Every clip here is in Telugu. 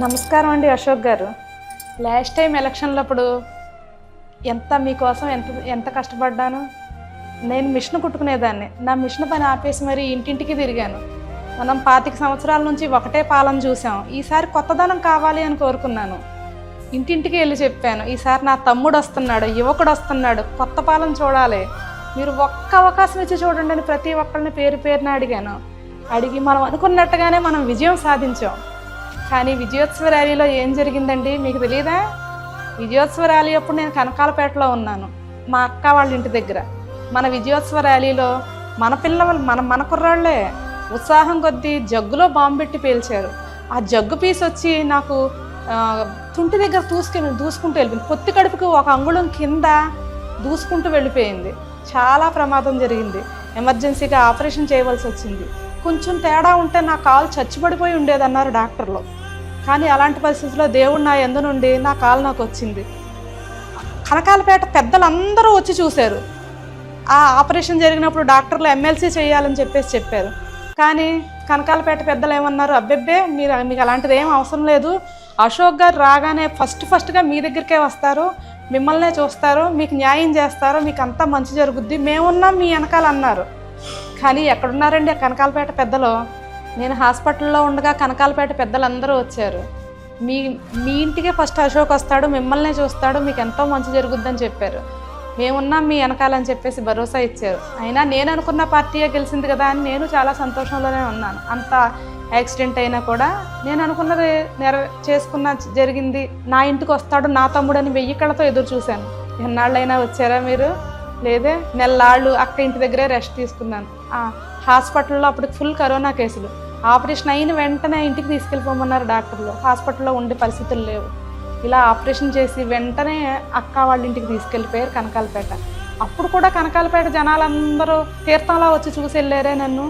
నమస్కారం అండి అశోక్ గారు. లాస్ట్ టైం ఎలక్షన్లప్పుడు మీకోసం ఎంత కష్టపడ్డాను. నేను మిషన్ కుట్టుకునేదాన్ని. నా మిషన్ పని ఆపేసి మరి ఇంటింటికి తిరిగాను. మనం 25 సంవత్సరాల నుంచి ఒకటే పాలన చూసాం. ఈసారి కొత్తదనం కావాలి అని కోరుకున్నాను. ఇంటింటికి వెళ్ళి చెప్పాను, ఈసారి నా తమ్ముడు వస్తున్నాడు, యువకుడు వస్తున్నాడు, కొత్త పాలన చూడాలి, మీరు ఒక్క అవకాశం ఇచ్చి చూడండి అని ప్రతి ఒక్కరిని పేరు పేరున అడిగాను. అడిగి మనం అనుకున్నట్టుగానే మనం విజయం సాధించాం. కానీ విజయోత్సవ ర్యాలీలో ఏం జరిగిందండి మీకు తెలియదా? విజయోత్సవ ర్యాలీ అప్పుడు నేను కనకాలపేటలో ఉన్నాను, మా అక్క వాళ్ళ ఇంటి దగ్గర. మన విజయోత్సవ ర్యాలీలో మన పిల్లలు మన కుర్రాళ్లే ఉత్సాహం కొద్దీ జగ్గులో బాంబు పెట్టి పేల్చారు. ఆ జగ్గు పీస్ వచ్చి నాకు తుంటి దగ్గర దూసుకుంటూ వెళ్ళిపోయింది. పొత్తి కడుపుకి ఒక అంగుళం కింద దూసుకుంటూ వెళ్ళిపోయింది. చాలా ప్రమాదం జరిగింది. ఎమర్జెన్సీగా ఆపరేషన్ చేయవలసి వచ్చింది. కొంచెం తేడా ఉంటే నా కాలు చచ్చిపడిపోయి ఉండేదన్నారు డాక్టర్లు. కానీ అలాంటి పరిస్థితుల్లో దేవుడు నా యందు నుండి నా కాలు నాకు వచ్చింది. కనకాలపేట పెద్దలందరూ వచ్చి చూశారు. ఆ ఆపరేషన్ జరిగినప్పుడు డాక్టర్లు ఎమ్మెల్సీ చేయాలని చెప్పారు. కానీ కనకాలపేట పెద్దలు ఏమన్నారు, అబ్బెబ్బే మీకు అలాంటిది ఏం అవసరం లేదు, అశోక్ గారు రాగానే ఫస్ట్గా మీ దగ్గరికే వస్తారు, మిమ్మల్నే చూస్తారు, మీకు న్యాయం చేస్తారు, మీకు అంతా మంచి జరుగుద్ది, మేమున్నాం మీ వెనకాల అన్నారు. కానీ ఎక్కడున్నారండి ఆ కనకాలపేట పెద్దలు? నేను హాస్పిటల్లో ఉండగా కనకాలపేట పెద్దలందరూ వచ్చారు. మీ ఇంటికే ఫస్ట్ అశోక్ వస్తాడు, మిమ్మల్నే చూస్తాడు, మీకు ఎంతో మంచి జరుగుద్దని చెప్పారు. మేమున్నాం మీ వెనకాలని చెప్పేసి భరోసా ఇచ్చారు. అయినా నేను అనుకున్న పార్టీయే గెలిచింది కదా అని నేను చాలా సంతోషంలోనే ఉన్నాను. అంత యాక్సిడెంట్ అయినా కూడా నేను అనుకున్నది జరిగింది. నా ఇంటికి వస్తాడు నా తమ్ముడని 1000 కళ్ళతో ఎదురు చూశాను. ఎన్నాళ్ళైనా వచ్చారా మీరు? లేదే. నెల్లాళ్ళు అక్క ఇంటి దగ్గరే రెస్ట్ తీసుకున్నాను. హాస్పిటల్లో అప్పుడు ఫుల్ కరోనా కేసులు. ఆపరేషన్ అయిన వెంటనే ఇంటికి తీసుకెళ్ళిపోమన్నారు డాక్టర్లు. హాస్పిటల్లో ఉండే పరిస్థితులు లేవు. ఇలా ఆపరేషన్ చేసి వెంటనే అక్క వాళ్ళ ఇంటికి తీసుకెళ్ళిపోయారు కనకాలపేట. అప్పుడు కూడా కనకాలపేట జనాలందరూ తీర్థంలా వచ్చి చూసి వెళ్ళారే నన్ను.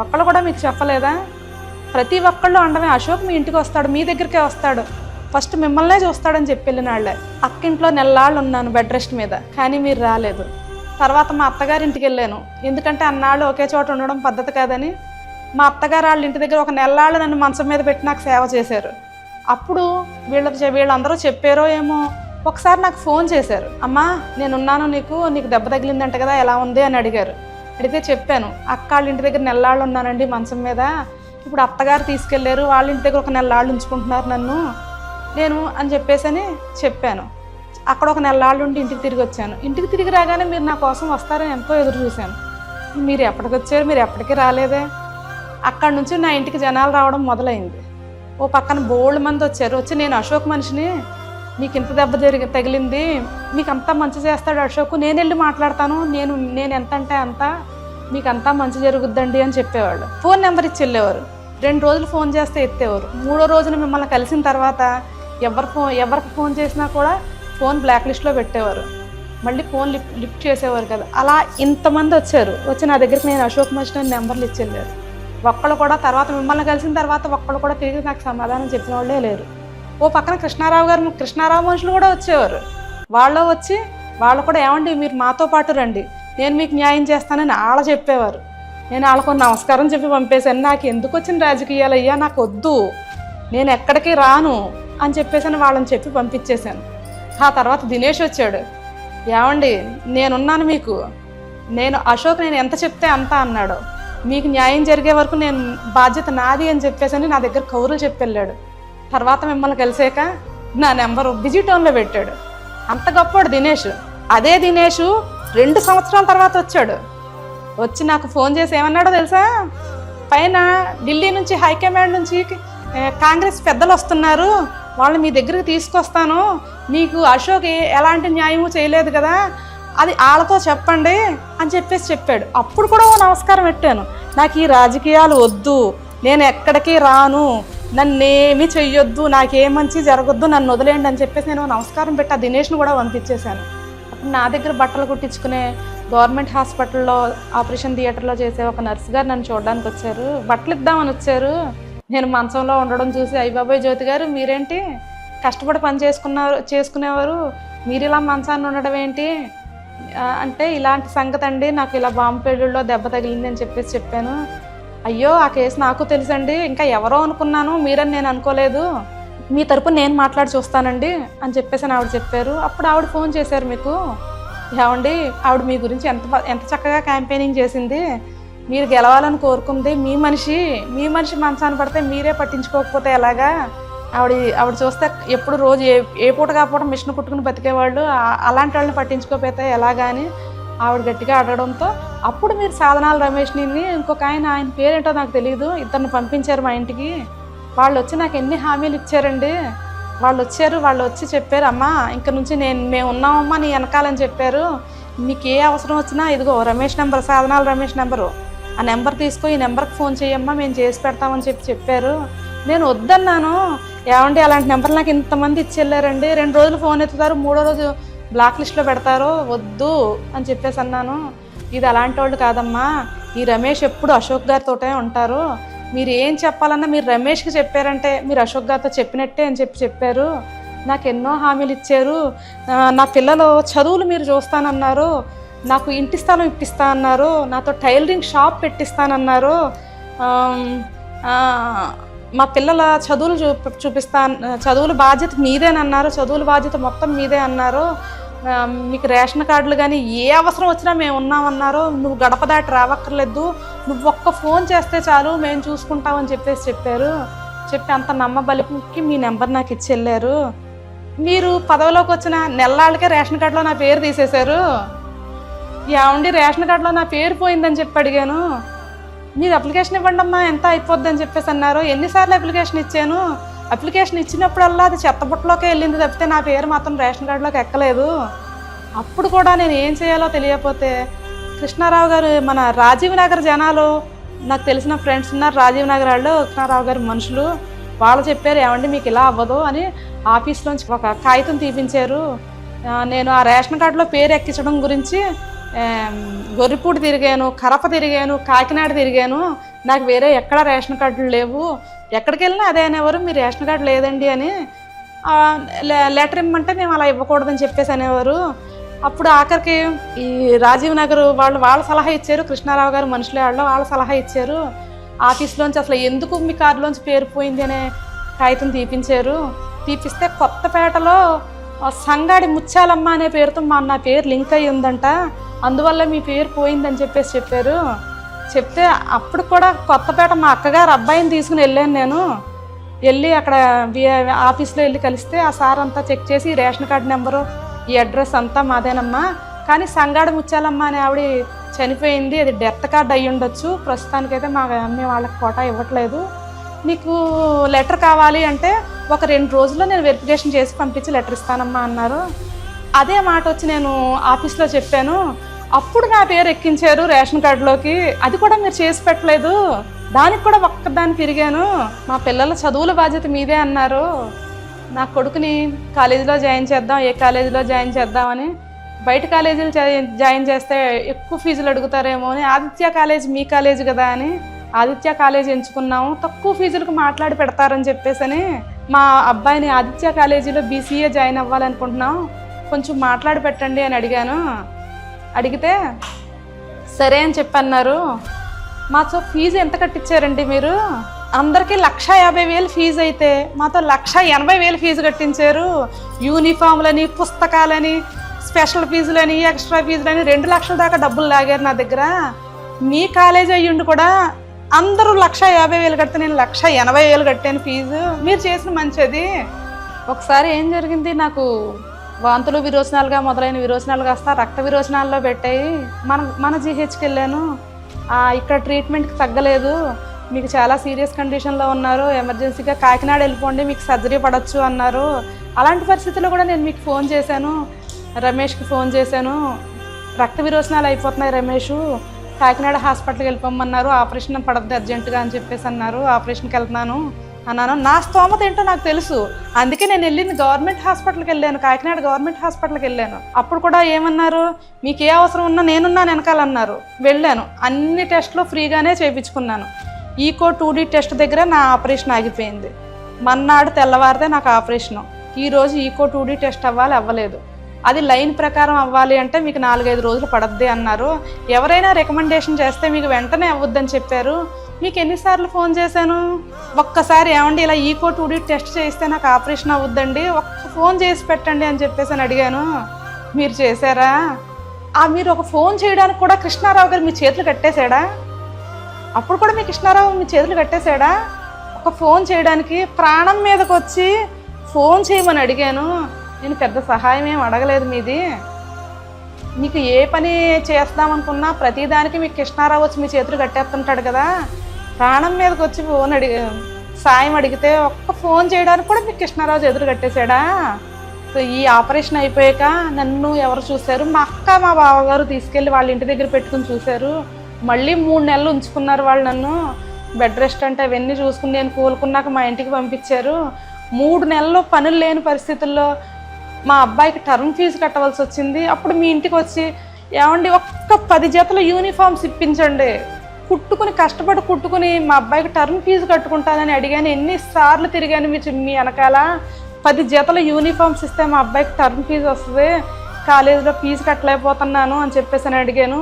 ఒక్కళ్ళు కూడా మీకు చెప్పలేదా? ప్రతి ఒక్కళ్ళు అండమే, అశోక్ మీ ఇంటికి వస్తాడు, మీ దగ్గరికే వస్తాడు, ఫస్ట్ మిమ్మల్నే చూస్తాడని చెప్పి వెళ్ళిన వాళ్ళే. అక్కింట్లో నెల్లాళ్ళు ఉన్నాను బెడ్ రెస్ట్ మీద, కానీ మీరు రాలేదు. తర్వాత మా అత్తగారింటికి వెళ్ళాను. ఎందుకంటే అన్నాళ్ళు ఒకే చోట ఉండడం పద్ధతి కాదని మా అత్తగారు వాళ్ళ ఇంటి దగ్గర ఒక నెల్లాళ్ళు నన్ను మంచం మీద పెట్టి నాకు సేవ చేశారు. అప్పుడు వీళ్ళందరూ చెప్పారో ఏమో, ఒకసారి నాకు ఫోన్ చేశారు, అమ్మా నేనున్నాను, నీకు దెబ్బ తగిలిందంట కదా, ఎలా ఉంది అని అడిగారు. అడిగితే చెప్పాను, అక్క వాళ్ళ ఇంటి దగ్గర నెల్లాళ్ళు ఉన్నానండి మంచం మీద, ఇప్పుడు అత్తగారు తీసుకెళ్లారు, వాళ్ళ ఇంటి దగ్గర ఒక నెల్లాళ్ళు ఉంచుకుంటున్నారు నన్ను నేను అని చెప్పాను. అక్కడ ఒక నెల్లాళ్ళు ఉండి ఇంటికి తిరిగి వచ్చాను. ఇంటికి తిరిగి రాగానే మీరు నా కోసం వస్తారని ఎంతో ఎదురు చూశాను. మీరు ఎప్పటికి వచ్చారు? మీరు ఎప్పటికీ రాలేదే. అక్కడి నుంచి నా ఇంటికి జనాలు రావడం మొదలైంది. ఓ పక్కన బోల్డ్ మంది వచ్చారు. వచ్చి నేను అశోక్ మనిషిని, మీకు ఇంత దెబ్బ తగిలింది, మీకు అంతా మంచి చేస్తాడు అశోక్, నేను వెళ్ళి మాట్లాడతాను, నేను ఎంత అంటే అంత, మీకు అంతా మంచి జరుగుద్దండి అని చెప్పేవాళ్ళు. ఫోన్ నెంబర్ ఇచ్చి వెళ్ళేవారు. 2 రోజులు ఫోన్ చేస్తే ఎత్తేవారు. 3వ రోజున మిమ్మల్ని కలిసిన తర్వాత ఎవరికి ఫోన్ చేసినా కూడా ఫోన్ బ్లాక్ లిస్ట్లో పెట్టేవారు. మళ్ళీ ఫోన్ లిఫ్ట్ చేసేవారు కదా. అలా ఇంతమంది వచ్చారు. వచ్చి నా దగ్గరికి నేను అశోక్ మనిషిని నెంబర్లు ఇచ్చి వెళ్ళారు. ఒక్కళ్ళు కూడా తర్వాత మిమ్మల్ని కలిసిన తర్వాత ఒక్కళ్ళు కూడా తిరిగి నాకు సమాధానం చెప్పిన వాళ్ళే లేరు. ఓ పక్కన కృష్ణారావు మనుషులు కూడా వచ్చేవారు. వాళ్ళు కూడా ఏమండి మీరు మాతో పాటు రండి, నేను మీకు న్యాయం చేస్తానని చెప్పేవారు. నేను వాళ్ళకు నమస్కారం చెప్పి పంపేశాను. నాకు ఎందుకు వచ్చిన రాజకీయాలు అయ్యా, నాకు వద్దు, నేను ఎక్కడికి రాను అని చెప్పేసి వాళ్ళని చెప్పి పంపించేశాను. ఆ తర్వాత దినేష్ వచ్చాడు, ఏమండి నేనున్నాను మీకు, అశోక్ నేను ఎంత చెప్తే అంత అన్నాడు, మీకు న్యాయం జరిగే వరకు నేను బాధ్యత నాది అని చెప్పేసి నా దగ్గర కౌరులు చెప్పి వెళ్ళాడు. తర్వాత మిమ్మల్ని కలిసాక నా నెంబరు బిజీ టోన్లో పెట్టాడు. అంత గొప్పవాడు దినేష్. అదే దినేష్ 2 సంవత్సరాల తర్వాత వచ్చి నాకు ఫోన్ చేసి ఏమన్నాడో తెలుసా? పైన ఢిల్లీ నుంచి హైకమాండ్ నుంచి కాంగ్రెస్ పెద్దలు వస్తున్నారు, వాళ్ళు మీ దగ్గరికి తీసుకొస్తాను, మీకు అశోక్ ఎలాంటి న్యాయము చేయలేదు కదా, అది వాళ్ళతో చెప్పండి అని చెప్పాడు. అప్పుడు కూడా ఓ నమస్కారం పెట్టాను, నాకు ఈ రాజకీయాలు వద్దు, నేను ఎక్కడికి రాను, నన్నేమీ చెయ్యొద్దు, నాకేం మంచి జరగొద్దు, నన్ను వదిలేయండి అని చెప్పేసి నేను నమస్కారం పెట్టి ఆ దినేష్ను కూడా పంపించేశాను. అప్పుడు నా దగ్గర బట్టలు కుట్టించుకునే గవర్నమెంట్ హాస్పిటల్లో ఆపరేషన్ థియేటర్లో చేసే ఒక నర్స్ గారు నన్ను చూడడానికి వచ్చారు. బట్టలు ఇద్దామని వచ్చారు. నేను మంచంలో ఉండడం చూసి, అయ్య బాబాయ్ జ్యోతి గారు మీరేంటి కష్టపడి పని చేసుకునేవారు, మీరు ఇలా మంచాన్ని ఉండడం ఏంటి అంటే, ఇలాంటి సంగతి అండి, నాకు ఇలా బాంబు పేలుళ్ళలో దెబ్బ తగిలింది అని చెప్పాను. అయ్యో ఆ కేసు నాకు తెలుసండి, ఇంకా ఎవరో అనుకున్నాను, మీరని నేను అనుకోలేదు, మీ తరపున నేను మాట్లాడి చూస్తానండి అని చెప్పేసి ఆవిడ చెప్పారు. అప్పుడు ఆవిడ ఫోన్ చేశారు మీకు, ఏమండి ఆవిడ మీ గురించి ఎంత చక్కగా క్యాంపెయినింగ్ చేసింది, మీరు గెలవాలని కోరుకుంది, మీ మనిషి మనసాన్ని పడితే మీరే పట్టించుకోకపోతే ఎలాగా, ఆవిడ చూస్తే ఎప్పుడు రోజు ఏ పూట కాకపోవడం మిషన్ కుట్టుకుని బతికేవాళ్ళు, అలాంటి వాళ్ళని పట్టించుకోకపోతే ఎలాగా అని ఆవిడ గట్టిగా అడగడంతో అప్పుడు మీరు సాధనాల రమేష్ని ఇంకొక ఆయన పేరేంటో నాకు తెలియదు ఇద్దరిని పంపించారు మా ఇంటికి. వాళ్ళు వచ్చి నాకు ఎన్ని హామీలు ఇచ్చారండి. వాళ్ళు వచ్చి చెప్పారు, అమ్మా ఇంక నుంచి మేము ఉన్నామమ్మా నీ వెనకాలని చెప్పారు, మీకు ఏ అవసరం వచ్చినా ఇదిగో రమేష్ నెంబర్, సాధనాల రమేష్ నెంబరు, ఆ నెంబర్ తీసుకో, ఈ నెంబర్కి ఫోన్ చేయమ్మా మేము చేసి పెడతామని చెప్పారు. నేను వద్దన్నాను. ఏమండి అలాంటి నెంబర్ నాకు ఇంతమంది ఇచ్చి వెళ్ళారండి, 2 రోజులు ఫోన్ ఎత్తుతారు, 3వ రోజు బ్లాక్ లిస్ట్లో పెడతారు, వద్దు అని చెప్పేసి అన్నాను. ఇది అలాంటి వాళ్ళు కాదమ్మా, ఈ రమేష్ ఎప్పుడు అశోక్ గారితోటే ఉంటారు, మీరు ఏం చెప్పాలన్నా మీరు రమేష్కి చెప్పారంటే మీరు అశోక్ గారితో చెప్పినట్టే అని చెప్పారు. నాకు ఎన్నో హామీలు ఇచ్చారు, నా పిల్లలు చదువులు మీరు చూస్తానన్నారు, నాకు ఇంటి స్థలం ఇప్పిస్తా అన్నారు, నాతో టైలరింగ్ షాప్ పెట్టిస్తానన్నారు, మా పిల్లల చదువులు చదువుల బాధ్యత మీదేనన్నారు, చదువుల బాధ్యత మొత్తం మీదే అన్నారు, మీకు రేషన్ కార్డులు కానీ ఏ అవసరం వచ్చినా మేము ఉన్నామన్నారు, నువ్వు గడప దాటి రావక్కర్లేదు, నువ్వు ఒక్క ఫోన్ చేస్తే చాలు మేము చూసుకుంటామని చెప్పారు. చెప్పి అంత నమ్మబలికి మీ నెంబర్ నాకు ఇచ్చి వెళ్ళారు. మీరు పదవిలోకి వచ్చిన నెల్లాళ్ళకే రేషన్ కార్డులో నా పేరు తీసేశారు. ఏమండి రేషన్ కార్డులో నా పేరు పోయిందని చెప్పి అడిగాను. మీరు అప్లికేషన్ ఇవ్వండి అమ్మా ఎంత అయిపోద్ది అని చెప్పేసి అన్నారు. ఎన్నిసార్లు అప్లికేషన్ ఇచ్చాను, అప్లికేషన్ ఇచ్చినప్పుడల్లా అది చెత్తబుట్టలోకే వెళ్ళింది తప్పితే నా పేరు మాత్రం రేషన్ కార్డులోకి ఎక్కలేదు. అప్పుడు కూడా నేను ఏం చేయాలో తెలియకపోతే కృష్ణారావు గారు, మన రాజీవ్ నగర్ జనాలు, నాకు తెలిసిన ఫ్రెండ్స్ ఉన్నారు రాజీవ్ నగర్ వాళ్ళు, కృష్ణారావు గారి మనుషులు, వాళ్ళు చెప్పారు ఏమండి మీకు ఇలా అవ్వదు అని ఆఫీస్లోంచి ఒక కాగితం తీపించారు. నేను ఆ రేషన్ కార్డులో పేరు ఎక్కించడం గురించి గొర్రెపూడి తిరిగాను, కరప తిరిగాను, కాకినాడ తిరిగాను, నాకు వేరే ఎక్కడ రేషన్ కార్డులు లేవు, ఎక్కడికి వెళ్ళినా అదే అనేవారు, మీరు రేషన్ కార్డు లేదండి అని. లెటర్ ఇమ్మంటే మేము అలా ఇవ్వకూడదని చెప్పేసి అనేవారు. అప్పుడు ఆఖరికి ఈ రాజీవ్ నగర్ వాళ్ళ సలహా ఇచ్చారు, కృష్ణారావు గారు మనుషులే వాళ్ళ సలహా ఇచ్చారు. ఆఫీస్లోంచి అసలు ఎందుకు మీ కార్డులోంచి పేరు పోయింది అనే కాగితం తీపిస్తే కొత్తపేటలో సంగాడి ముత్యాలమ్మ అనే పేరుతో నా పేరు లింక్ అయ్యి ఉందంట, అందువల్ల మీ పేరు పోయిందని చెప్పారు. చెప్తే అప్పుడు కూడా కొత్తపేట మా అక్కగారు అబ్బాయిని తీసుకుని వెళ్ళాను. వెళ్ళి అక్కడ ఆఫీస్లో వెళ్ళి కలిస్తే ఆ సార్ అంతా చెక్ చేసి రేషన్ కార్డు నెంబరు ఈ అడ్రస్ అంతా మాదేనమ్మా, కానీ సంగాడి ముత్యాలమ్మ అనే ఆవిడ చనిపోయింది, అది డెత్ కార్డు అయ్యి ఉండొచ్చు, ప్రస్తుతానికైతే మేము వాళ్ళకి కోటా ఇవ్వట్లేదు, నీకు లెటర్ కావాలి అంటే ఒక 2 రోజుల్లో నేను వెరిఫికేషన్ చేసి పంపించి లెటర్ ఇస్తానమ్మా అన్నారు. అదే మాట వచ్చి నేను ఆఫీస్లో చెప్పాను. అప్పుడు నా పేరు ఎక్కించారు రేషన్ కార్డులోకి, అది కూడా మీరు చేసి పెట్టలేదు, దానికి కూడా ఒక్కదాన్ని తిరిగాను, మా పిల్లల చదువుల బాధ్యత మీదే అన్నారు. నా కొడుకుని కాలేజీలో జాయిన్ చేద్దాం, ఏ కాలేజీలో జాయిన్ చేద్దామని, బయట కాలేజీలు జాయిన్ చేస్తే ఎక్కువ ఫీజులు అడుగుతారేమో అని, ఆదిత్య కాలేజ్ మీ కాలేజ్ కదా అని ఆదిత్య కాలేజ్ ఎంచుకున్నాము, తక్కువ ఫీజులకు మాట్లాడి పెడతారని చెప్పేసి మా అబ్బాయిని ఆదిత్య కాలేజీలో BCA జాయిన్ అవ్వాలనుకుంటున్నాం, కొంచెం మాట్లాడి పెట్టండి అని అడిగితే సరే అని చెప్పన్నారు. మాతో ఫీజు ఎంత కట్టించారండి మీరు, అందరికీ 1,50,000 ఫీజు అయితే మాతో 1,80,000 ఫీజు కట్టించారు. యూనిఫామ్లని, పుస్తకాలని, స్పెషల్ ఫీజులని, ఎక్స్ట్రా ఫీజులని 2 లక్షల దాకా డబ్బులు లాగారు నా దగ్గర. మీ కాలేజ్ అయ్యుండి కూడా అందరూ 1,50,000 కడితే నేను 1,80,000 కట్టాను ఫీజు, మీరు చేసిన మంచిది. ఒకసారి ఏం జరిగింది, నాకు వాంతులు విరోచనాలుగా మొదలైన విరోచనాలు కాస్త రక్త విరోచనాల్లో పెట్టాయి. మన GHకి వెళ్ళాను, ఇక్కడ ట్రీట్మెంట్కి తగ్గలేదు, మీకు చాలా సీరియస్ కండిషన్లో ఉన్నారు, ఎమర్జెన్సీగా కాకినాడ వెళ్ళిపోండి, మీకు సర్జరీ పడవచ్చు అన్నారు. అలాంటి పరిస్థితుల్లో కూడా నేను మీకు ఫోన్ చేశాను, రమేష్కి ఫోన్ చేశాను, రక్త విరోచనాలు అయిపోతున్నాయి రమేష్, కాకినాడ హాస్పిటల్కి వెళ్ళిపోమన్నారు, ఆపరేషన్ పడద్దు అర్జెంటుగా అని చెప్పేసి అన్నారు, ఆపరేషన్కి వెళ్తున్నాను అన్నాను. నా స్తోమత ఏంటో నాకు తెలుసు, అందుకే నేను వెళ్ళింది గవర్నమెంట్ హాస్పిటల్కి వెళ్ళాను, కాకినాడ గవర్నమెంట్ హాస్పిటల్కి వెళ్ళాను. అప్పుడు కూడా ఏమన్నారు, మీకు ఏ అవసరం ఉన్నా నేనున్నాను వెనకాలన్నారు. వెళ్ళాను, అన్ని టెస్టులు ఫ్రీగానే చేయించుకున్నాను. ఈకో 2D టెస్ట్ దగ్గర నా ఆపరేషన్ ఆగిపోయింది. మన్నాడు తెల్లవారితే నాకు ఆపరేషను. ఈరోజు ఈకో 2D టెస్ట్ అవ్వలేదు, అది లైన్ ప్రకారం అవ్వాలి అంటే మీకు 4-5 రోజులు పడద్ది అన్నారు. ఎవరైనా రికమెండేషన్ చేస్తే మీకు వెంటనే అవ్వద్దని చెప్పారు. మీకు ఎన్నిసార్లు ఫోన్ చేశాను? ఒక్కసారి ఏమండి ఇలా ఈకో 2D టెస్ట్ చేస్తే నాకు ఆపరేషన్ అవ్వద్దండి, ఒక్క ఫోన్ చేసి పెట్టండి అని చెప్పేసి అని అడిగాను. మీరు చేశారా? మీరు ఒక ఫోన్ చేయడానికి కూడా కృష్ణారావు గారు మీ చేతులు కట్టేశాడా? అప్పుడు కూడా మీ కృష్ణారావు మీ చేతులు కట్టేశాడా? ఒక ఫోన్ చేయడానికి ప్రాణం మీదకి వచ్చి ఫోన్ చేయమని అడిగాను. నేను పెద్ద సహాయం ఏం అడగలేదు మీది. మీకు ఏ పని చేస్తామనుకున్నా ప్రతిదానికి మీకు కృష్ణారావు వచ్చి మీ చేతులు కట్టేస్తుంటాడు కదా. ప్రాణం మీదకి వచ్చి ఫోన్ సాయం అడిగితే ఒక్క ఫోన్ చేయడానికి కూడా మీకు కృష్ణారావు చేతులు కట్టేశాడా? సో ఈ ఆపరేషన్ అయిపోయాక నన్ను ఎవరు చూశారు? మా అక్క మా బావగారు తీసుకెళ్ళి వాళ్ళ ఇంటి దగ్గర పెట్టుకుని చూశారు. మళ్ళీ 3 నెలలు ఉంచుకున్నారు వాళ్ళు నన్ను. బెడ్ రెస్ట్ అంటే అవన్నీ చూసుకుని నేను కోలుకున్నాక మా ఇంటికి పంపించారు. 3 నెలలు పనులు లేని పరిస్థితుల్లో మా అబ్బాయికి టర్మ్ ఫీజు కట్టవలసి వచ్చింది. అప్పుడు మీ ఇంటికి వచ్చి ఏమండి ఒక్క 10 జతల యూనిఫామ్స్ ఇప్పించండి, కష్టపడి కుట్టుకుని మా అబ్బాయికి టర్మ్ ఫీజు కట్టుకుంటానని అడిగాను. ఎన్నిసార్లు తిరిగాను మీ వెనకాల. 10 జతల యూనిఫామ్స్ ఇస్తే మా అబ్బాయికి టర్మ్ ఫీజు వస్తుంది, కాలేజీలో ఫీజు కట్టలేకపోతున్నాను అని చెప్పేసి అని అడిగాను.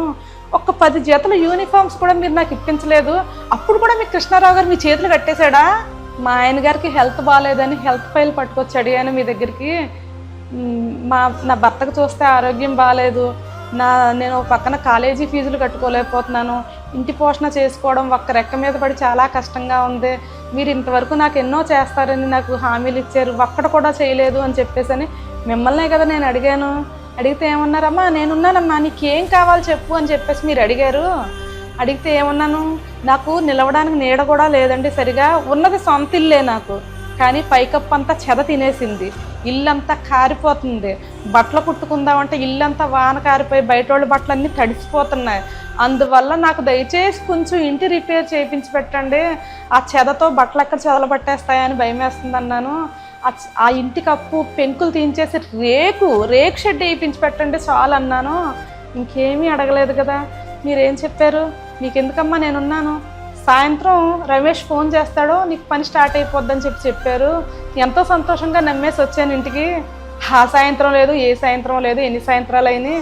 ఒక్క 10 జతల యూనిఫామ్స్ కూడా మీరు నాకు ఇప్పించలేదు. అప్పుడు కూడా మీ కృష్ణారావు గారు మీ చేతులు కట్టేశాడా? మా ఆయన గారికి హెల్త్ బాగాలేదని హెల్త్ ఫైల్ పట్టుకొచ్చి అడిగాను మీ దగ్గరికి. నా భర్తకు చూస్తే ఆరోగ్యం బాగాలేదు, నేను పక్కన కాలేజీ ఫీజులు కట్టుకోలేకపోతున్నాను, ఇంటి పోషణ చేసుకోవడం ఒక్క రెక్క మీద పడి చాలా కష్టంగా ఉంది, మీరు ఇంతవరకు నాకు ఎన్నో చేస్తారని నాకు హామీలు ఇచ్చారు, ఒక్కటి కూడా చేయలేదు అని చెప్పేసి అని మిమ్మల్నే కదా నేను అడిగాను. అడిగితే ఏమన్నారమ్మా, నేనున్నానమ్మా, నీకేం కావాలి చెప్పు అని చెప్పేసి మీరు అడిగారు. అడిగితే ఏమన్నాను, నాకు నిలవడానికి నీడ కూడా లేదండి, సరిగా ఉన్నది సొంత ఇల్లే నాకు, కానీ పైకప్పు అంతా చెద తినేసింది, ఇల్లంతా కారిపోతుంది, బట్టలు కుట్టుకుందామంటే ఇల్లంతా వాన కారిపోయి బయట వాళ్ళ బట్టలన్నీ తడిసిపోతున్నాయి, అందువల్ల నాకు దయచేసి కొంచెం ఇంటి రిపేర్ చేయించి పెట్టండి, ఆ చెదతో బట్టలు ఎక్కడ చెదలు పట్టేస్తాయని భయం వేస్తుంది అన్నాను. ఆ ఇంటి కప్పు పెంకులు తీయించేసి రేకు షెడ్ వేయించి పెట్టండి చాలు అన్నాను. ఇంకేమీ అడగలేదు కదా. మీరేం చెప్పారు, నీకెందుకమ్మా నేనున్నాను, సాయంత్రం రమేష్ ఫోన్ చేస్తాడో నీకు పని స్టార్ట్ అయిపోద్దని చెప్పారు. ఎంతో సంతోషంగా నమ్మేసి వచ్చాను ఇంటికి. ఆ సాయంత్రం లేదు, ఏ సాయంత్రం లేదు, ఎన్ని సాయంత్రాలు అయినాయి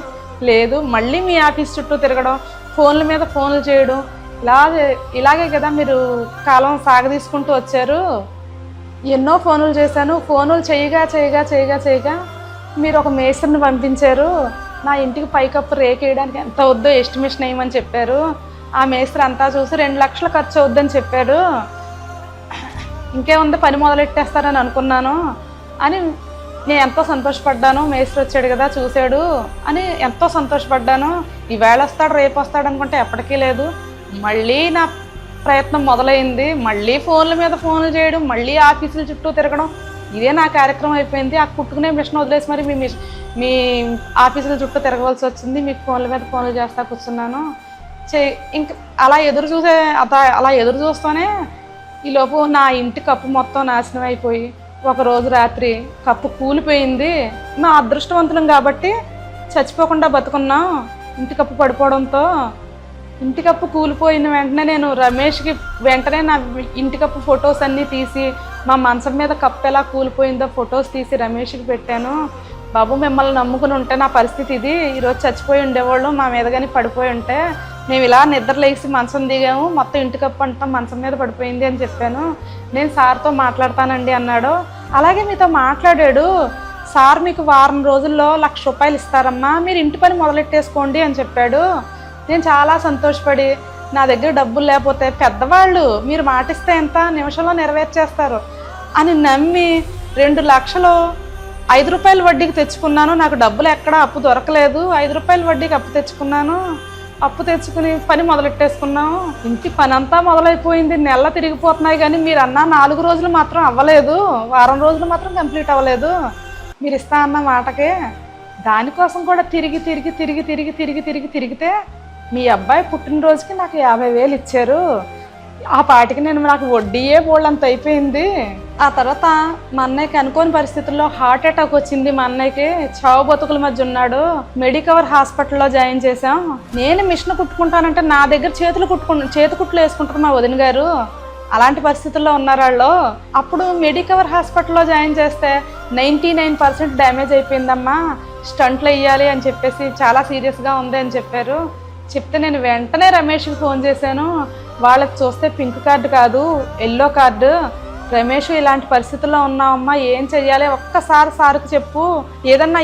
లేదు, మళ్ళీ మీ ఆఫీస్ చుట్టూ తిరగడం, ఫోన్ల మీద ఫోన్లు చేయడం, ఇలాగే కదా మీరు కాలం సాగదీసుకుంటూ వచ్చారు. ఎన్నో ఫోన్లు చేశాను, ఫోన్లు చేయగా మీరు ఒక మేస్త్రిని పంపించారు. నా ఇంటికి పైకప్పు రేకేయడానికి ఎంత వద్దో ఎస్టిమేషన్ వేయమని చెప్పారు. ఆ మేస్త్రి అంతా చూసి 2 లక్షలు ఖర్చు అవుద్దని చెప్పారు. ఇంకేముంది పని మొదలెట్టేస్తారని అనుకున్నాను అని నేను ఎంతో సంతోషపడ్డాను. మేస్త్రి వచ్చాడు కదా చూశాడు అని ఎంతో సంతోషపడ్డాను. ఈవేళ వస్తాడు రేపు వస్తాడు అనుకుంటే ఎప్పటికీ లేదు. మళ్ళీ నా ప్రయత్నం మొదలైంది. మళ్ళీ ఫోన్ల మీద ఫోన్లు చేయడం, మళ్ళీ ఆఫీసుల చుట్టూ తిరగడం, ఇదే నా కార్యక్రమం అయిపోయింది. ఆ కుట్టుకునే మిషన్ వదిలేసి మరి మీ ఆఫీసుల చుట్టూ తిరగవలసి వచ్చింది. మీకు ఫోన్ల మీద ఫోన్లు చేస్తా కూర్చున్నాను. ఇంక అలా ఎదురు చూస్తూనే ఈలోపు నా ఇంటి కప్పు మొత్తం నాశనం అయిపోయి ఒకరోజు రాత్రి కప్పు కూలిపోయింది. నా అదృష్టవంతులం కాబట్టి చచ్చిపోకుండా బతుకున్నాం. ఇంటి కప్పు పడిపోవడంతో ఇంటి కప్పు కూలిపోయిన వెంటనే నేను రమేష్కి వెంటనే నా ఇంటి కప్పు ఫొటోస్ అన్నీ తీసి మా మంచం మీద కప్పు ఎలా కూలిపోయిందో ఫొటోస్ తీసి రమేష్కి పెట్టాను. బాబు మిమ్మల్ని నమ్ముకుని ఉంటే నా పరిస్థితి ఇది, ఈరోజు చచ్చిపోయి ఉండేవాళ్ళు, మా మీద కానీ పడిపోయి ఉంటే మేము ఇలా నిద్రలేసి మంచం దిగాము, మొత్తం ఇంటి కప్పు అంతా మంచం మీద పడిపోయింది అని చెప్పాను. నేను సార్తో మాట్లాడతానండి అన్నాడు. అలాగే మీతో మాట్లాడాడు. సార్ మీకు వారం రోజుల్లో 1,00,000 రూపాయలు ఇస్తారమ్మా, మీరు ఇంటి పని మొదలెట్టేసుకోండి అని చెప్పాడు. నేను చాలా సంతోషపడి నా దగ్గర డబ్బులు లేకపోతే పెద్దవాళ్ళు మీరు మాటిస్తే ఎంత నిమిషంలో నెరవేర్చేస్తారు అని నమ్మి 2 లక్షలు 5 రూపాయల వడ్డీకి తెచ్చుకున్నాను. నాకు డబ్బులు ఎక్కడ అప్పు దొరకలేదు. 5 రూపాయల వడ్డీకి అప్పు తెచ్చుకున్నాను. అప్పు తెచ్చుకుని పని మొదలెట్టేసుకున్నాము. ఇంటి పని అంతా మొదలైపోయింది. నెల తిరిగిపోతున్నాయి కానీ మీరు అన్న 4 రోజులు మాత్రం అవ్వలేదు, వారం రోజులు మాత్రం కంప్లీట్ అవ్వలేదు మీరు ఇస్తా అన్న మాటకే. దానికోసం కూడా తిరిగితే మీ అబ్బాయి పుట్టినరోజుకి నాకు 50,000 ఇచ్చారు. ఆ పాటికి నాకు వడ్డీయే బోళ్ళంత అయిపోయింది. ఆ తర్వాత మా అన్నయ్యకి అనుకోని పరిస్థితుల్లో హార్ట్ అటాక్ వచ్చింది. మా అన్నయ్యకి చావు బతుకుల మధ్య ఉన్నాడు. మెడికవర్ హాస్పిటల్లో జాయిన్ చేసాం. నేను మిషన్ కుట్టుకుంటానంటే నా దగ్గర చేతి కుట్లు వేసుకుంటారు మా వదిన గారు. అలాంటి పరిస్థితుల్లో ఉన్నారు వాళ్ళు. అప్పుడు మెడికవర్ హాస్పిటల్లో జాయిన్ చేస్తే 99% డ్యామేజ్ అయిపోయిందమ్మా, స్టంట్లు వేయాలి అని చెప్పేసి చాలా సీరియస్గా ఉంది అని చెప్పారు. చెప్తే నేను వెంటనే రమేష్కి ఫోన్ చేశాను. వాళ్ళకి చూస్తే పింక్ కార్డు కాదు ఎల్లో కార్డు. రమేష్ ఇలాంటి పరిస్థితుల్లో ఉన్నామమ్మా, ఏం చెయ్యాలి ఒక్కసారి సార్కి చెప్పు. ఏదన్నా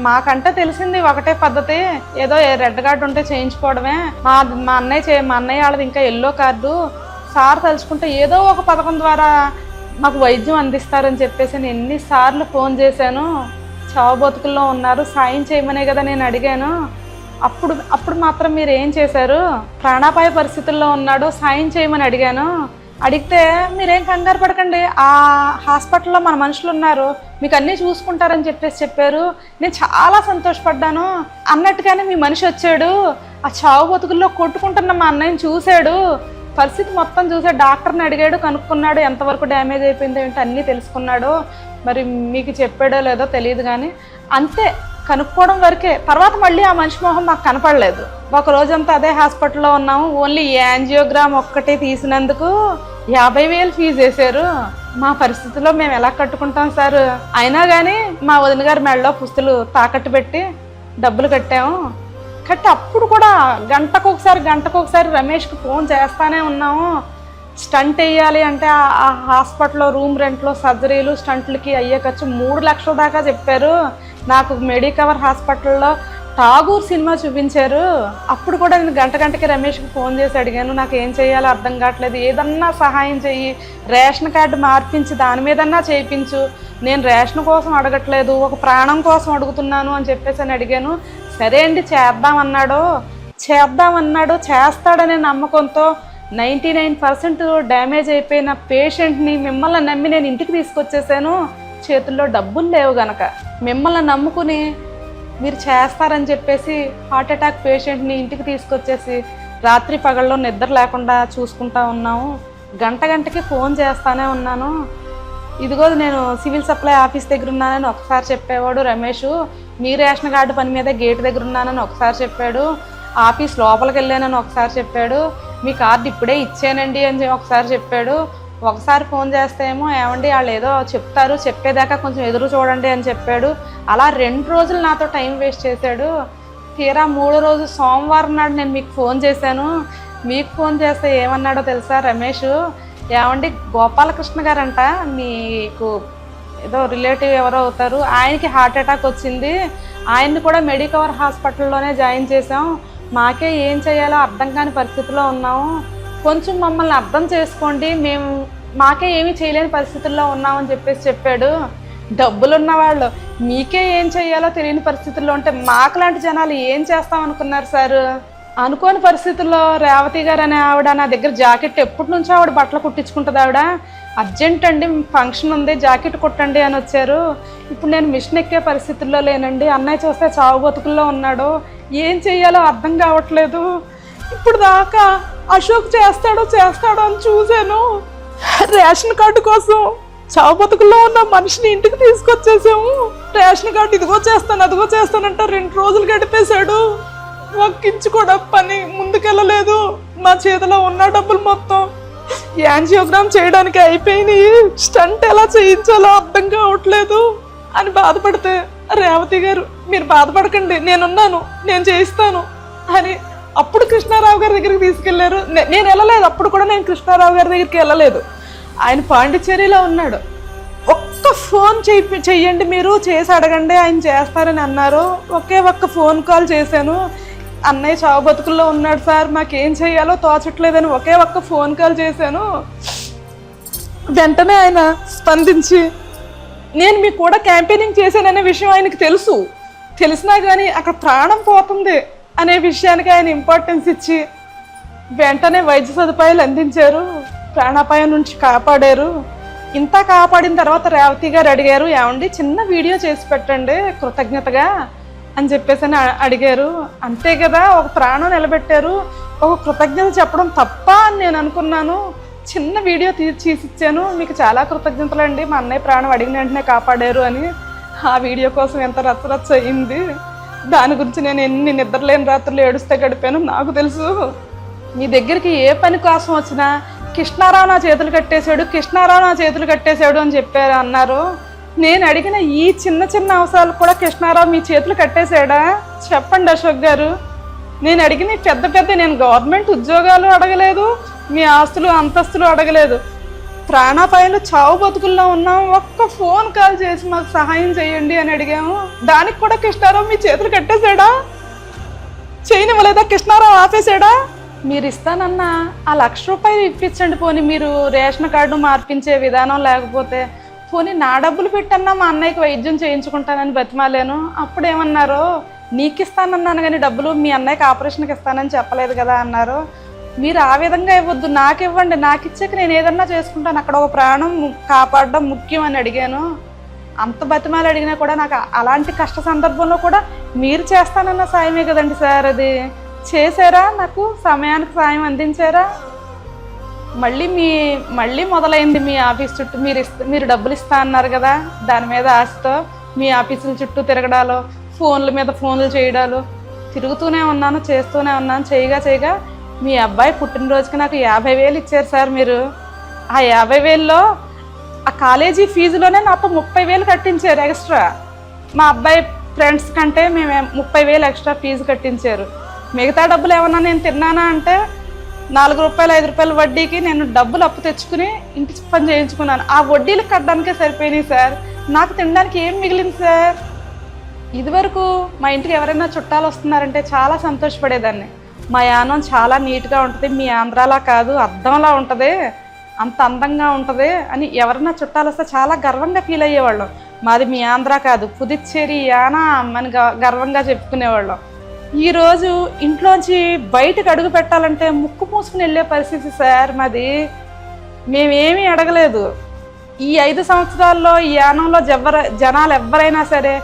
మాకంటే తెలిసింది ఒకటే పద్ధతి, ఏదో రెడ్ కార్డు ఉంటే చేయించుకోవడమే. మా అన్నయ్య వాళ్ళది ఇంకా ఎల్లో కార్డు. సార్ తలుచుకుంటే ఏదో ఒక పథకం ద్వారా మాకు వైద్యం అందిస్తారని చెప్పేసి నేను ఎన్నిసార్లు ఫోన్ చేశాను. చావు బతుకుల్లో ఉన్నారు, సాయం చేయమనే కదా నేను అడిగాను. అప్పుడు మాత్రం మీరు ఏం చేశారు? ప్రాణాపాయ పరిస్థితుల్లో ఉన్నాడు, సాయం చేయమని అడిగాను. అడిగితే మీరేం కంగారు పడకండి, ఆ హాస్పిటల్లో మన మనుషులు ఉన్నారు, మీకు అన్నీ చూసుకుంటారని చెప్పారు. నేను చాలా సంతోషపడ్డాను. అన్నట్టుగానే మీ మనిషి వచ్చాడు, ఆ చావు బతుకుల్లో కొట్టుకుంటున్న మా అన్నయ్యని చూశాడు, పరిస్థితి మొత్తం చూసాడు, డాక్టర్ని అడిగాడు, కనుక్కున్నాడు ఎంతవరకు డ్యామేజ్ అయిపోయింది ఏంటో అన్నీ తెలుసుకున్నాడు. మరి మీకు చెప్పాడో లేదో తెలియదు కానీ అంతే, కనుక్కోవడం వరకే. తర్వాత మళ్ళీ ఆ మనిషి మొహం మాకు కనపడలేదు. ఒక రోజంతా అదే హాస్పిటల్లో ఉన్నాము. ఓన్లీ యాంజియోగ్రామ్ ఒక్కటే తీసినందుకు 50,000 ఫీజు వేశారు. మా పరిస్థితిలో మేము ఎలా కట్టుకుంటాం సార్? అయినా కానీ మా వదిన గారి మెడలో పుస్తులు తాకట్టు పెట్టి డబ్బులు కట్టాము. అప్పుడు కూడా గంటకొకసారి రమేష్కి ఫోన్ చేస్తానే ఉన్నాము. స్టంట్ వేయాలి అంటే ఆ హాస్పిటల్లో రూమ్ రెంట్లో సర్జరీలు స్టంట్లకి అయ్యే ఖర్చు 3 లక్షల దాకా చెప్పారు. నాకు మెడికవర్ హాస్పిటల్లో ఠాగూర్ సినిమా చూపించారు. అప్పుడు కూడా నేను గంటకి రమేష్కి ఫోన్ చేసి అడిగాను, నాకు ఏం చేయాలో అర్థం కావట్లేదు, ఏదన్నా సహాయం చెయ్యి, రేషన్ కార్డు మార్పించి దాని మీదన్నా చేయించు, నేను రేషన్ కోసం అడగట్లేదు, ఒక ప్రాణం కోసం అడుగుతున్నాను అని చెప్పేసి అని అడిగాను. సరే అండి చేద్దామన్నాడు, చేస్తాడనే నమ్మకంతో 99% డ్యామేజ్ అయిపోయిన పేషెంట్ని మిమ్మల్ని నమ్మి నేను ఇంటికి తీసుకొచ్చేసాను. చేతుల్లో డబ్బులు లేవు గనక మిమ్మల్ని నమ్ముకుని మీరు చేస్తారని చెప్పేసి హార్ట్ అటాక్ పేషెంట్ని ఇంటికి తీసుకొచ్చేసి రాత్రి పగల్లో నిద్ర లేకుండా చూసుకుంటా ఉన్నాము. గంటకి ఫోన్ చేస్తానే ఉన్నాను. ఇదిగో నేను సివిల్ సప్లై ఆఫీస్ దగ్గర ఉన్నానని ఒకసారి చెప్పేవాడు రమేష్, మీ రేషన్ కార్డు పని మీద గేట్ దగ్గర ఉన్నానని ఒకసారి చెప్పాడు, ఆఫీస్ లోపలికి వెళ్ళానని ఒకసారి చెప్పాడు, మీ కార్డు ఇప్పుడే ఇచ్చానండి అని ఒకసారి చెప్పాడు. ఒకసారి ఫోన్ చేస్తే ఏమో ఏమండి వాళ్ళు ఏదో చెప్తారు, చెప్పేదాకా కొంచెం ఎదురు చూడండి అని చెప్పాడు. అలా 2 రోజులు నాతో టైం వేస్ట్ చేశాడు. తీరా 3వ రోజు సోమవారం నాడు నేను మీకు ఫోన్ చేశాను. మీకు ఫోన్ చేస్తే ఏమన్నాడో తెలుసా రమేష్? ఏమండి గోపాలకృష్ణ గారంట, మీకు ఏదో రిలేటివ్ ఎవరో అవుతారు, ఆయనకి హార్ట్ అటాక్ వచ్చింది, ఆయన్ని కూడా మెడికవర్ హాస్పిటల్లోనే జాయిన్ చేసాం, మాకే ఏం చేయాలో అర్థం కాని పరిస్థితిలో ఉన్నాము, కొంచెం మమ్మల్ని అర్థం చేసుకోండి, మాకే ఏమీ చేయలేని పరిస్థితుల్లో ఉన్నామని చెప్పాడు. డబ్బులున్న వాళ్ళు మీకే ఏం చేయాలో తెలియని పరిస్థితుల్లో ఉంటే మాకు లాంటి జనాలు ఏం చేస్తాం అనుకున్నారు సార్? అనుకోని పరిస్థితుల్లో రేవతి గారు అనే ఆవిడ నా దగ్గర జాకెట్ ఎప్పటి నుంచో ఆవిడ బట్టలు కుట్టించుకుంటుంది. ఆవిడ అర్జెంట్ అండి ఫంక్షన్ ఉంది జాకెట్ కుట్టండి అని వచ్చారు. ఇప్పుడు నేను మిషన్ ఎక్కే పరిస్థితుల్లో లేనండి, అన్నయ్య చూస్తే చావు బతుకుల్లో ఉన్నాడు, ఏం చెయ్యాలో అర్థం కావట్లేదు. ఇప్పుడు దాకా అశోక్ చేస్తాడో అని చూశాను. రేషన్ కార్డు కోసం చావు బతుకుల్లో ఉన్న మనిషిని ఇంటికి తీసుకొచ్చేసాము. రేషన్ కార్డు ఇదిగో చేస్తాను అదిగో చేస్తానంట 2 రోజులు గడిపేశాడు. ఒక్కించి కూడా పని ముందుకెళ్ళలేదు. మా చేతిలో ఉన్న డబ్బులు మొత్తం యాంజియోగ్రామ్ చేయడానికి అయిపోయినాయి, స్టంట్ ఎలా చేయించాలో అర్థం కావట్లేదు అని బాధపడితే రేవతి గారు మీరు బాధపడకండి నేనున్నాను, నేను చేయిస్తాను అని అప్పుడు కృష్ణారావు గారి దగ్గరికి తీసుకెళ్లారు. నేను వెళ్ళలేదు, అప్పుడు కూడా నేను కృష్ణారావు గారి దగ్గరికి వెళ్ళలేదు, ఆయన పాండిచ్చేరిలో ఉన్నాడు. ఒక్క ఫోన్ చెయ్యండి మీరు, చేసి అడగండి ఆయన చేస్తారని అన్నారు. ఒక్క ఫోన్ కాల్ చేశాను, అన్నయ్య చావు బతుకుల్లో ఉన్నాడు సార్ మాకేం చెయ్యాలో తోచట్లేదని ఒక్క ఫోన్ కాల్ చేశాను. వెంటనే ఆయన స్పందించి నేను మీకు కూడా క్యాంపెయినింగ్ చేశాననే విషయం ఆయనకు తెలిసినా కానీ అక్కడ ప్రాణం పోతుంది అనే విషయానికి ఆయన ఇంపార్టెన్స్ ఇచ్చి వెంటనే వైద్య సదుపాయాలు అందించారు, ప్రాణాపాయం నుంచి కాపాడారు. ఇంత కాపాడిన తర్వాత రేవతి గారు అడిగారు, ఏమండి చిన్న వీడియో చేసి పెట్టండి కృతజ్ఞతగా అని చెప్పేసి అని అడిగారు. అంతే కదా, ఒక ప్రాణం నిలబెట్టారు, ఒక కృతజ్ఞత చెప్పడం తప్ప అని నేను అనుకున్నాను. చిన్న వీడియో తీసిచ్చాను, మీకు చాలా కృతజ్ఞతలు అండి, మా అన్నయ్య ప్రాణం అడిగిన వెంటనే కాపాడారు అని. ఆ వీడియో కోసం ఎంత రచ్చరచ్చ అయింది, దాని గురించి నేను ఎన్ని నిద్రలేని రాత్రులు ఏడుస్తే గడిపాను నాకు తెలుసు. మీ దగ్గరికి ఏ పని కోసం వచ్చినా కృష్ణారావు నా చేతులు కట్టేశాడు అని చెప్పారు అన్నారు. నేను అడిగిన ఈ చిన్న అవసరాలు కూడా కృష్ణారావు మీ చేతులు కట్టేశాడా? చెప్పండి అశోక్ గారు. నేను అడిగిన పెద్ద నేను గవర్నమెంట్ ఉద్యోగాలు అడగలేదు, మీ ఆస్తులు అంతస్తులు అడగలేదు. ప్రాణాపాయంలో చావు బతుకుల్లో ఉన్నాం. ఒక్క ఫోన్ కాల్ చేసి మాకు సహాయం చేయండి అని అడిగాము. దానికి కూడా కృష్ణారావు మీ చేతులు కట్టేశాడా? చేయనివ్వలేదా? కృష్ణారావు ఆపేశాడా? మీరు ఇస్తానన్న ఆ ₹1,00,000 ఇప్పించండి. పోనీ మీరు రేషన్ కార్డు మార్పించే విధానం లేకపోతే పోనీ నా డబ్బులు పెట్టన్నా మా అన్నయ్యకి వైద్యం చేయించుకుంటానని బతిమాలేను. అప్పుడేమన్నారు, నీకు ఇస్తానన్నాను కానీ డబ్బులు మీ అన్నయ్యకి ఆపరేషన్కి ఇస్తానని చెప్పలేదు కదా అన్నారు. మీరు ఆ విధంగా ఇవ్వద్దు, నాకు ఇవ్వండి, నాకు ఇచ్చాక నేను ఏదన్నా చేసుకుంటాను, అక్కడ ఒక ప్రాణం కాపాడడం ముఖ్యం అని అడిగాను. అంత బతిమాలు అడిగినా కూడా నాకు అలాంటి కష్ట సందర్భంలో కూడా మీరు చేస్తానన్న సాయమే కదండి సార్. అది చేశారా? నాకు సమయానికి సాయం అందించారా? మళ్ళీ మొదలైంది మీ ఆఫీస్ చుట్టూ. మీరు డబ్బులు ఇస్తా అన్నారు కదా, దాని మీద ఆశతో మీ ఆఫీసుల చుట్టూ తిరగడాలు, ఫోన్ల మీద ఫోన్లు చేయడాలు తిరుగుతూనే ఉన్నాను, చేస్తూనే ఉన్నాను. చేయగా మీ అబ్బాయి పుట్టినరోజుకి నాకు 50,000 ఇచ్చారు సార్ మీరు. ఆ 50,000లో ఆ కాలేజీ ఫీజులోనే నాతో 30,000 కట్టించారు ఎక్స్ట్రా. మా అబ్బాయి ఫ్రెండ్స్ కంటే మేము 30,000 ఎక్స్ట్రా ఫీజు కట్టించారు. మిగతా డబ్బులు ఏమన్నా నేను తిన్నానా అంటే ₹4, ₹5 వడ్డీకి నేను డబ్బులు అప్పు తెచ్చుకుని ఇంటి పని చేయించుకున్నాను. ఆ వడ్డీలు కట్టడానికే సరిపోయినాయి సార్. నాకు తినడానికి ఏం మిగిలింది సార్? ఇదివరకు మా ఇంటికి ఎవరైనా చుట్టాలు వస్తున్నారంటే చాలా సంతోషపడేదాన్ని. మా యానం చాలా నీట్గా ఉంటుంది, మీ ఆంధ్రాలా కాదు అద్దంలా ఉంటుంది, అంత అందంగా ఉంటుంది అని ఎవరైనా చుట్టాలు వస్తే చాలా గర్వంగా ఫీల్ అయ్యేవాళ్ళం. మాది మీ ఆంధ్ర కాదు, పుదుచ్చేరి యానా అని గర్వంగా చెప్పుకునేవాళ్ళం. ఈరోజు ఇంట్లోంచి బయటకు అడుగు పెట్టాలంటే ముక్కు మూసుకుని వెళ్ళే పరిస్థితి సార్ మాది. మేమేమీ అడగలేదు. ఈ 5 సంవత్సరాల్లో ఈ యానంలో జనాలు ఎవరైనా సరే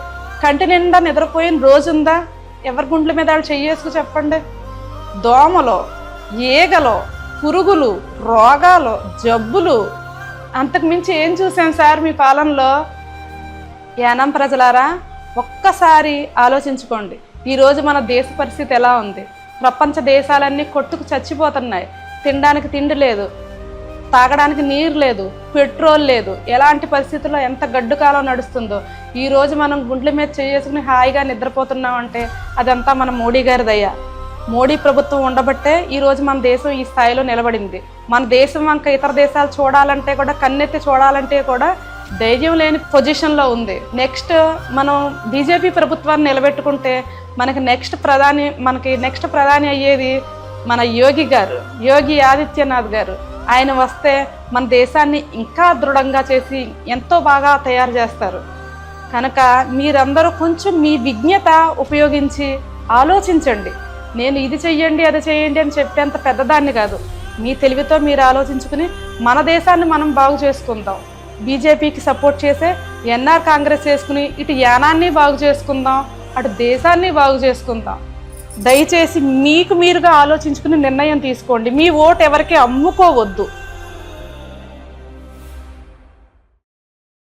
కంటి నిండా నిద్రపోయిన రోజుందా? ఎవరి గుండ్ల మీద వాళ్ళు చెయ్యేసుకు చెప్పండి. దోమలు, ఈగలు, పురుగులు, రోగాలు, జబ్బులు, అంతకు మించి ఏం చూసాం సార్ మీ పాలనలో? యానం ప్రజలారా, ఒక్కసారి ఆలోచించుకోండి. ఈరోజు మన దేశ పరిస్థితి ఎలా ఉంది? ప్రపంచ దేశాలన్నీ కొట్టుకు చచ్చిపోతున్నాయి. తినడానికి తిండి లేదు, తాగడానికి నీరు లేదు, పెట్రోల్ లేదు. ఎలాంటి పరిస్థితుల్లో ఎంత గడ్డు కాలం నడుస్తుందో. ఈరోజు మనం గుండెల మీద చేసుకుని హాయిగా నిద్రపోతున్నామంటే అదంతా మన మోడీ గారి దయ. మోడీ ప్రభుత్వం ఉండబట్టే ఈరోజు మన దేశం ఈ స్థాయిలో నిలబడింది. మన దేశం వంక ఇతర దేశాలు చూడాలంటే కూడా, కన్నెత్తి చూడాలంటే కూడా ధైర్యం లేని పొజిషన్లో ఉంది. నెక్స్ట్ మనం బీజేపీ ప్రభుత్వాన్ని నిలబెట్టుకుంటే మనకి నెక్స్ట్ ప్రధాని అయ్యేది మన యోగి ఆదిత్యనాథ్ గారు. ఆయన వస్తే మన దేశాన్ని ఇంకా దృఢంగా చేసి ఎంతో బాగా తయారు చేస్తారు. కనుక మీరందరూ కొంచెం మీ విజ్ఞత ఉపయోగించి ఆలోచించండి. నేను ఇది చెయ్యండి అది చెయ్యండి అని చెప్పేంత పెద్దదాన్ని కాదు. మీ తెలివితో మీరు ఆలోచించుకుని మన దేశాన్ని మనం బాగు చేసుకుందాం. బీజేపీకి సపోర్ట్ చేసే ఎన్ఆర్ కాంగ్రెస్ చేసుకుని ఇటు యానాన్ని బాగు చేసుకుందాం, అటు దేశాన్ని బాగు చేసుకుందాం. దయచేసి మీకు మీరుగా ఆలోచించుకుని నిర్ణయం తీసుకోండి. మీ ఓటు ఎవరికి అమ్ముకోవద్దు.